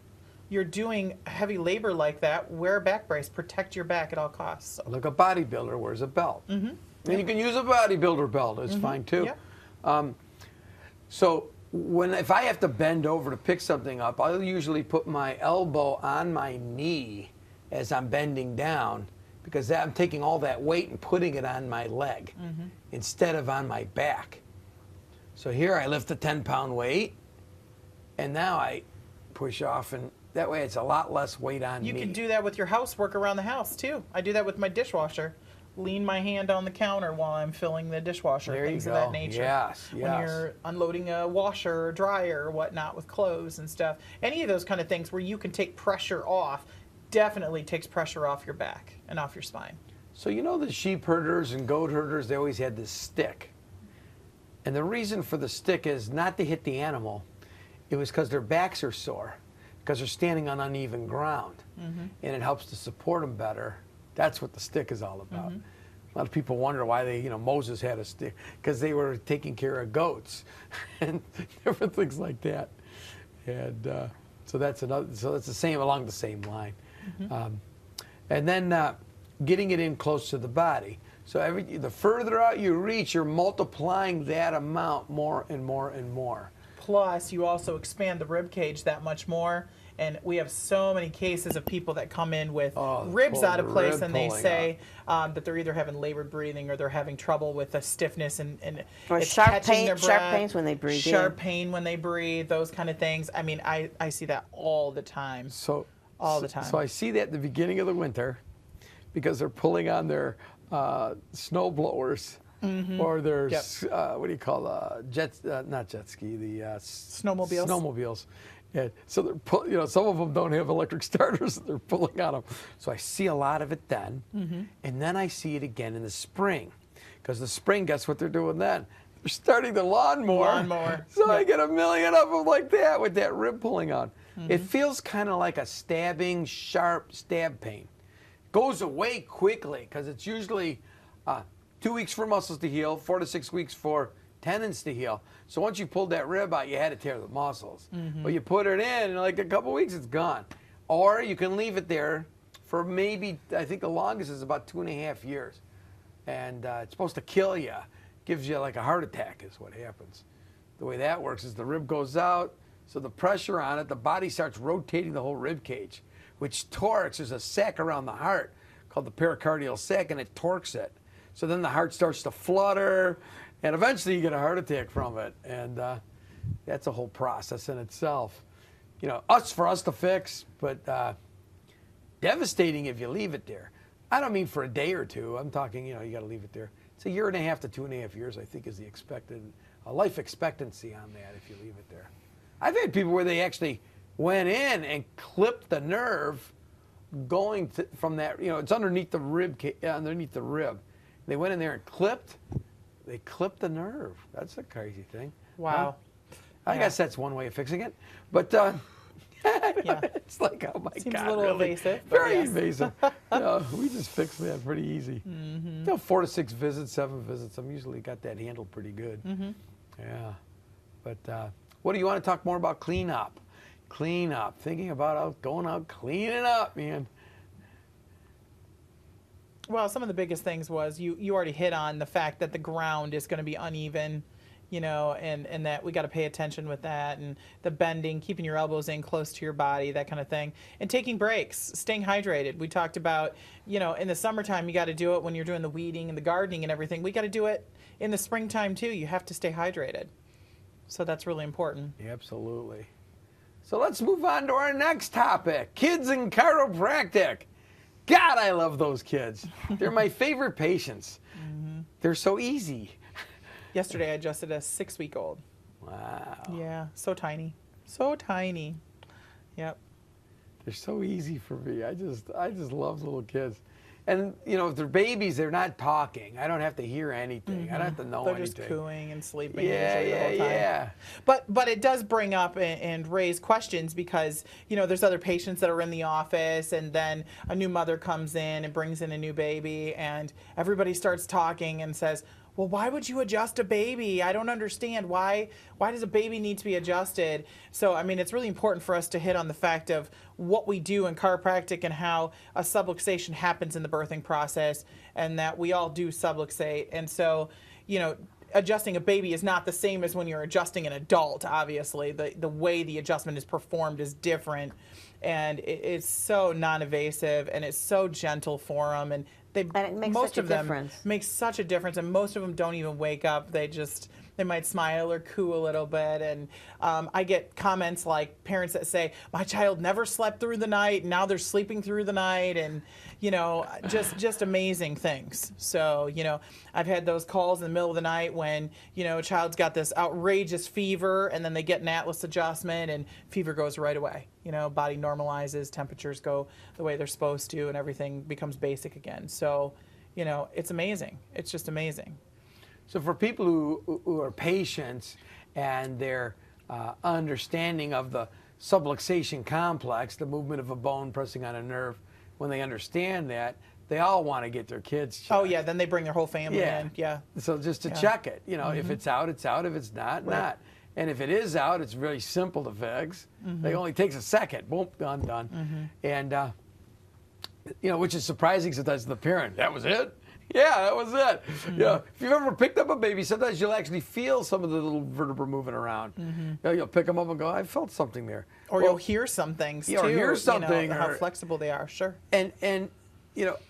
You're doing heavy labor like that, wear a back brace. Protect your back at all costs. Like a bodybuilder wears a belt. And you can use a bodybuilder belt. It's fine too. Yeah. So if I have to bend over to pick something up, I'll usually put my elbow on my knee as I'm bending down because I'm taking all that weight and putting it on my leg instead of on my back. So here I lift a 10-pound weight and now I push off, and that way it's a lot less weight on me. You can do that with your housework around the house too. I do that with my dishwasher. Lean my hand on the counter while I'm filling the dishwasher, There things you of go. that nature. Yes, When yes. you're unloading a washer or dryer or whatnot with clothes and stuff. Any of those kind of things where you can take pressure off definitely takes pressure off your back and off your spine. So you know the sheep herders and goat herders, they always had this stick. And the reason for the stick is not to hit the animal. It was because their backs are sore, because they're standing on uneven ground. And it helps to support them better. That's what the stick is all about. A lot of people wonder why Moses had a stick, because they were taking care of goats and different things like that. And so that's the same, along the same line. And then getting it in close to the body. So the further out you reach, you're multiplying that amount more and more and more. Plus, you also expand the rib cage that much more. And we have so many cases of people that come in with ribs out of place, and they say that they're either having labored breathing or they're having trouble with the stiffness and Or it's sharp catching their pain, sharp breath, pains when they breathe. sharp pain when they breathe, those kind of things. I mean, I see that all the time. All the time. So I see that at the beginning of the winter, because they're pulling on their snow blowers or there's what do you call not jet ski, the Snowmobiles. Snowmobiles. And so they're some of them don't have electric starters. They're pulling on them. So I see a lot of it then, and then I see it again in the spring, because the spring, guess what they're doing then? They're starting the lawnmower. So I get a million of them like that with that rib pulling on. It feels kind of like a stabbing, sharp stab pain. Goes away quickly because it's usually 2 weeks for muscles to heal, 4 to 6 weeks for tendons to heal. So once you pulled that rib out, you had to tear the muscles. But you put it in like a couple weeks, it's gone. Or you can leave it there for maybe, I think the longest is about 2.5 years. And it's supposed to kill you. Gives you like a heart attack is what happens. The way that works is the rib goes out, so the pressure on it, the body starts rotating the whole rib cage, which torques. There's a sac around the heart called the pericardial sac, and it torques it. So then the heart starts to flutter, and eventually you get a heart attack from it. And that's a whole process in itself. For us to fix, but devastating if you leave it there. I don't mean for a day or two. I'm talking, you got to leave it there. It's 1.5 years to 2.5 years, I think, is the expected life expectancy on that if you leave it there. I've had people where they actually went in and clipped the nerve going from that, it's underneath the rib, They went in there and they clipped the nerve. That's a crazy thing. Wow. I guess that's one way of fixing it. But it's like, oh my God. Seems a little really? invasive. But Very yes. invasive. We just fixed that pretty easy. 4 to 6 visits, 7 visits. I'm usually got that handled pretty good. Yeah. But what do you want to talk more about? Clean up. Thinking about going out, cleaning up, man. Well, some of the biggest things was you already hit on the fact that the ground is going to be uneven, and that we got to pay attention with that, and the bending, keeping your elbows in close to your body, that kind of thing, and taking breaks, staying hydrated. We talked about, in the summertime, you got to do it when you're doing the weeding and the gardening and everything. We got to do it in the springtime too. You have to stay hydrated. So that's really important. Absolutely. So let's move on to our next topic, kids in chiropractic. God, I love those kids. They're my favorite patients. They're so easy. Yesterday, I adjusted a 6-week-old. Wow. Yeah, so tiny. So tiny. Yep. They're so easy for me. I just love little kids. And, if they're babies, they're not talking. I don't have to hear anything. I don't have to know anything. They're just cooing and sleeping Yeah. the whole time. But it does bring up and raise questions because, there's other patients that are in the office, and then a new mother comes in and brings in a new baby, and everybody starts talking and says, well, why would you adjust a baby? I don't understand. Why does a baby need to be adjusted? So, it's really important for us to hit on the fact of what we do in chiropractic and how a subluxation happens in the birthing process, and that we all do subluxate. And so, adjusting a baby is not the same as when you're adjusting an adult, obviously. The way the adjustment is performed is different, and it's so non-invasive, and it's so gentle for them, and it makes most such a of them difference. makes such a difference, and most of them don't even wake up. They might smile or coo a little bit, and I get comments like parents that say, my child never slept through the night, and now they're sleeping through the night, and just amazing things. So I've had those calls in the middle of the night when a child's got this outrageous fever, and then they get an Atlas adjustment, and fever goes right away. Body normalizes, temperatures go the way they're supposed to, and everything becomes basic again. So it's amazing. It's just amazing. So for people who are patients and their understanding of the subluxation complex, the movement of a bone pressing on a nerve, when they understand that, they all want to get their kids checked. Oh, yeah, then they bring their whole family in. Yeah. So just to check it, if it's out, it's out. If it's not, not. And if it is out, it's really simple to fix. It only takes a second. Boom, done. And, which is surprising sometimes to the parent. That was it? Yeah, that was it. If you've ever picked up a baby, sometimes you'll actually feel some of the little vertebrae moving around. You'll pick them up and go, I felt something there. Or you'll hear some things, too. Or hear something. How flexible they are, sure. And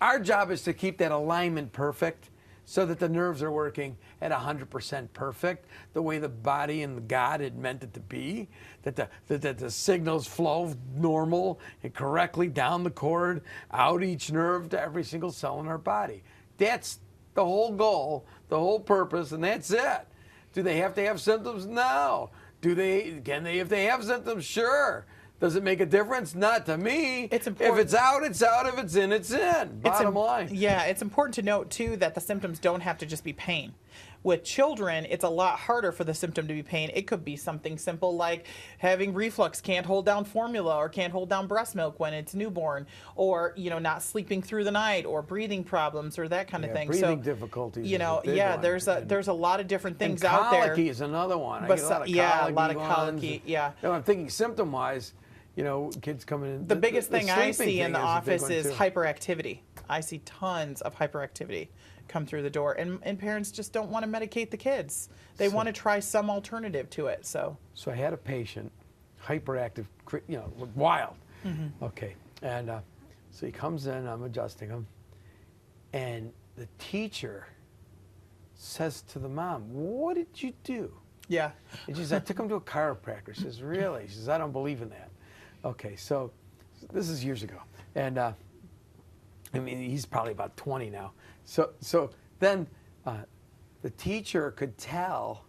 our job is to keep that alignment perfect so that the nerves are working at 100% perfect, the way the body and God had meant it to be, that the signals flow normal and correctly down the cord, out each nerve to every single cell in our body. That's the whole goal, the whole purpose, and that's it. Do they have to have symptoms? No. Can they, if they have symptoms? Sure. Does it make a difference? Not to me. It's important. If it's out, it's out. If it's in, it's in. Bottom line. Yeah, it's important to note, too, that the symptoms don't have to just be pain. With children, it's a lot harder for the symptom to be pain. It could be something simple like having reflux, can't hold down formula, or can't hold down breast milk when it's newborn, or, you know, not sleeping through the night, or breathing problems, or that kind of thing. Breathing difficulties. You know, is a big one. there's a lot of different things and out there. Colicky is another one. But I get a lot of colicky. Yeah. You know, I'm thinking symptom-wise, you know, kids coming in. The biggest thing I see in the office is too. hyperactivity. I see tons of hyperactivity come through the door, and parents just don't want to medicate the kids. They want to try some alternative to it. So I had a patient, hyperactive, you know, wild. Okay, and so he comes in, I'm adjusting him, and the teacher says to the mom, "What did you do?" yeah, And she says, "I took him to a chiropractor." She says, "Really?" She says, "I don't believe in that." Okay, so this is years ago, and I mean, he's probably about 20 now. So then the teacher could tell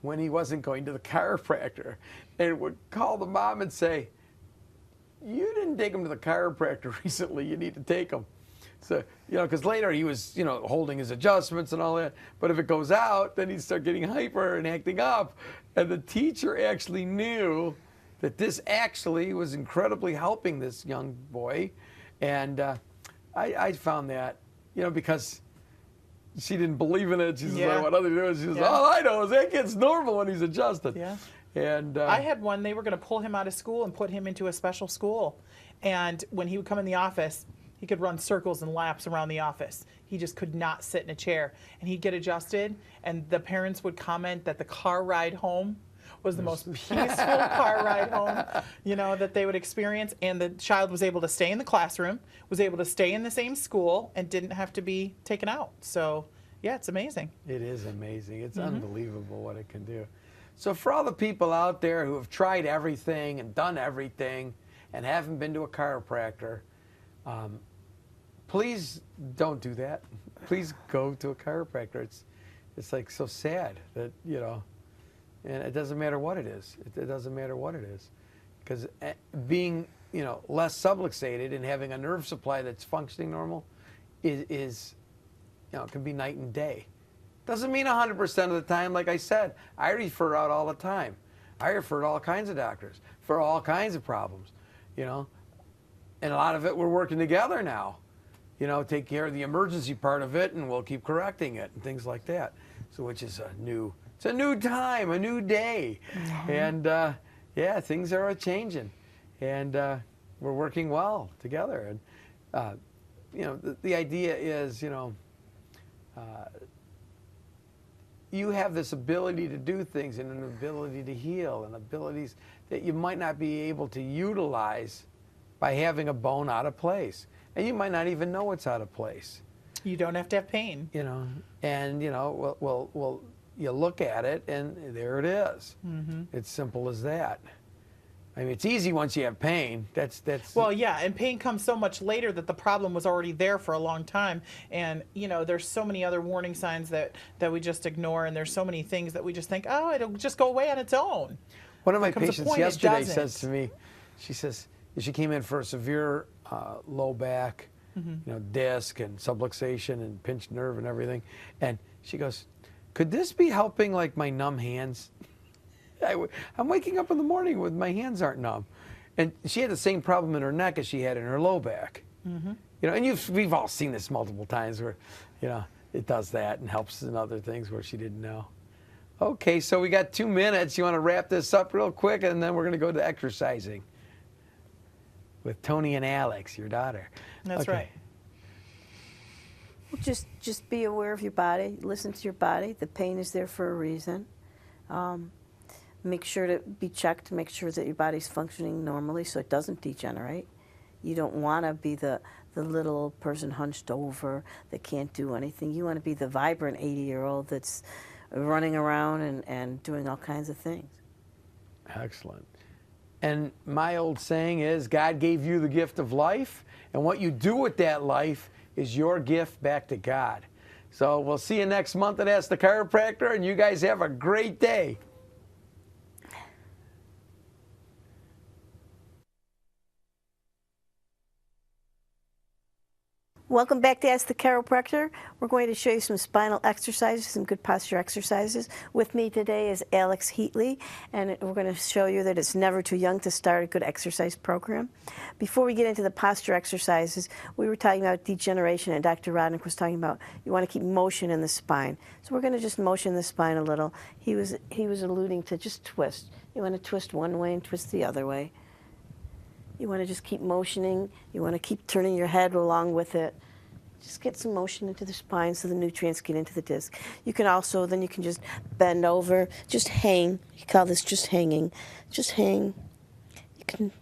when he wasn't going to the chiropractor, and would call the mom and say, "You didn't take him to the chiropractor recently. You need to take him." So, you know, because later he was, you know, holding his adjustments and all that. But if it goes out, then he'd start getting hyper and acting up. And the teacher actually knew that this actually was incredibly helping this young boy. And I found that, you know, because she didn't believe in it. She says, "I want nothing to do with it." She says, "All I know is that kid's normal when he's adjusted." Yeah. And I had one, they were going to pull him out of school and put him into a special school. And when he would come in the office, he could run circles and laps around the office. He just could not sit in a chair. And he'd get adjusted, and the parents would comment that the car ride home was the most peaceful car ride home, you know, that they would experience. And the child was able to stay in the classroom, was able to stay in the same school, and didn't have to be taken out. So, yeah, it's amazing. It is amazing. It's unbelievable what it can do. So for all the people out there who have tried everything and done everything and haven't been to a chiropractor, please don't do that. Please go to a chiropractor. It's like so sad that, you know, and it doesn't matter what it is. It doesn't matter what it is. Because being, you know, less subluxated and having a nerve supply that's functioning normal is, you know, it can be night and day. Doesn't mean 100% of the time. Like I said, I refer out all the time. I refer to all kinds of doctors for all kinds of problems, you know. And a lot of it we're working together now. You know, take care of the emergency part of it, and we'll keep correcting it and things like that. So, which is it's a new time, a new day, and yeah, things are changing, and we're working well together. And you know, the idea is, you know, you have this ability to do things and an ability to heal and abilities that you might not be able to utilize by having a bone out of place. And you might not even know it's out of place. You don't have to have pain. You know, and, you know, well, you look at it and there it is. It's simple as that. I mean, it's easy once you have pain. That's. Well, yeah, and pain comes so much later that the problem was already there for a long time. And, you know, there's so many other warning signs that we just ignore, and there's so many things that we just think, oh, it'll just go away on its own. One of my patients yesterday says to me, she says, she came in for a severe low back, you know, disc and subluxation and pinched nerve and everything. And she goes, "Could this be helping, like, my numb hands? I'm waking up in the morning with my hands aren't numb." And she had the same problem in her neck as she had in her low back. You know, and we've all seen this multiple times where, you know, it does that and helps in other things where she didn't know. Okay, so we got 2 minutes. You want to wrap this up real quick, and then we're going to go to exercising with Toni and Alex, your daughter. That's right. Well, just be aware of your body. Listen to your body. The pain is there for a reason. Make sure to be checked to make sure that your body's functioning normally so it doesn't degenerate. You don't want to be the little person hunched over that can't do anything. You want to be the vibrant 80-year-old that's running around and doing all kinds of things. Excellent. And my old saying is, God gave you the gift of life, and what you do with that life is your gift back to God. So we'll see you next month at Ask the Chiropractor, and you guys have a great day. Welcome back to Ask the Chiropractor. We're going to show you some spinal exercises, some good posture exercises. With me today is Alex Heatley, and we're going to show you that it's never too young to start a good exercise program. Before we get into the posture exercises, we were talking about degeneration, and Dr. Rodnick was talking about you want to keep motion in the spine. So we're going to just motion the spine a little. He was alluding to just twist. You want to twist one way and twist the other way. You want to just keep motioning. You want to keep turning your head along with it. Just get some motion into the spine so the nutrients get into the disc. You can also, then you can just bend over, just hang. You call this just hanging. Just hang. You can.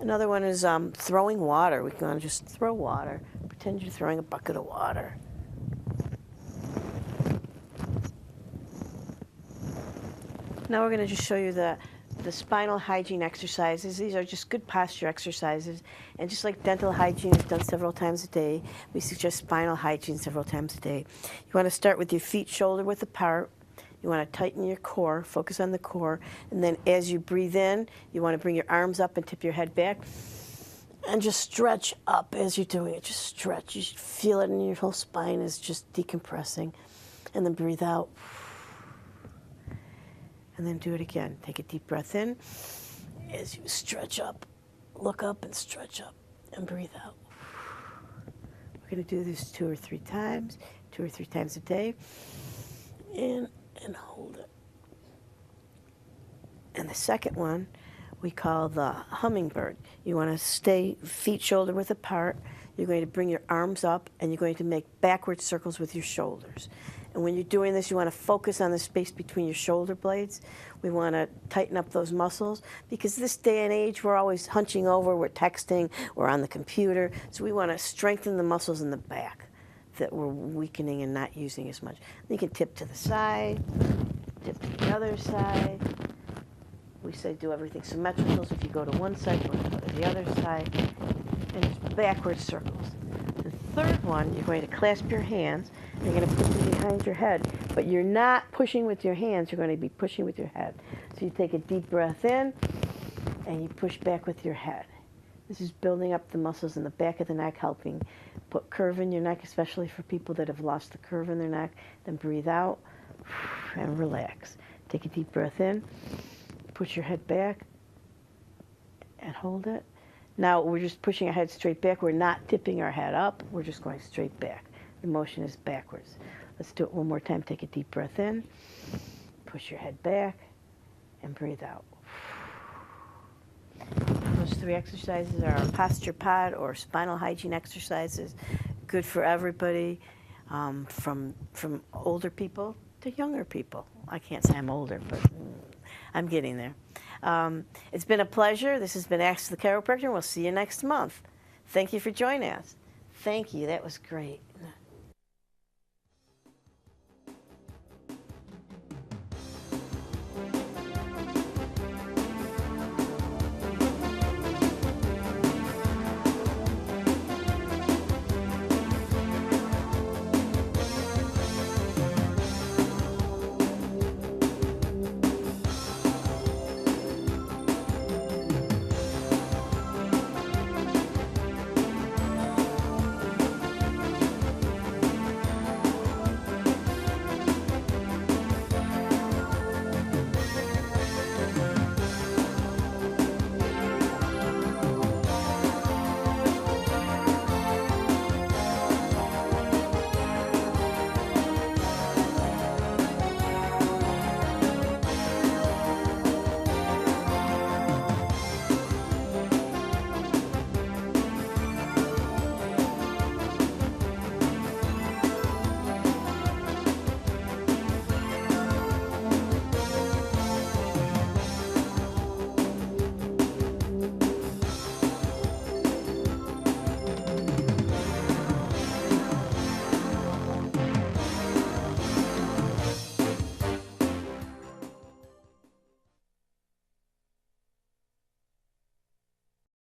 Another one is throwing water. We can just throw water. Pretend you're throwing a bucket of water. Now we're going to just show you the spinal hygiene exercises. These are just good posture exercises. And just like dental hygiene is done several times a day, we suggest spinal hygiene several times a day. You want to start with your feet shoulder width apart. You want to tighten your core, focus on the core. And then as you breathe in, you want to bring your arms up and tip your head back. And just stretch up as you're doing it. Just stretch. You should feel it in your whole spine is just decompressing. And then breathe out. And then do it again. Take a deep breath in as you stretch up. Look up and stretch up and breathe out. We're going to do this 2 or 3 times, 2 or 3 times a day. In and hold it. And the second one we call the hummingbird. You want to stay feet shoulder width apart. You're going to bring your arms up and you're going to make backward circles with your shoulders. And when you're doing this, you want to focus on the space between your shoulder blades. We want to tighten up those muscles because this day and age, we're always hunching over, we're texting, we're on the computer. So we want to strengthen the muscles in the back that we're weakening and not using as much. You can tip to the side, tip to the other side. We say do everything symmetrical, so if you go to one side, you want to go to the other side, and just backward circles. The third one, you're going to clasp your hands, and you're going to put them behind your head, but you're not pushing with your hands, you're going to be pushing with your head. So you take a deep breath in, and you push back with your head. This is building up the muscles in the back of the neck, helping put curve in your neck, especially for people that have lost the curve in their neck. Then breathe out and relax. Take a deep breath in, push your head back, and hold it. Now we're just pushing our head straight back. We're not tipping our head up. We're just going straight back. The motion is backwards. Let's do it one more time. Take a deep breath in, push your head back, and breathe out. Those 3 exercises are our posture pod or spinal hygiene exercises. Good for everybody, from older people to younger people. I can't say I'm older, but I'm getting there. It's been a pleasure. This has been Ask the Chiropractor. We'll see you next month. Thank you for joining us. Thank you. That was great.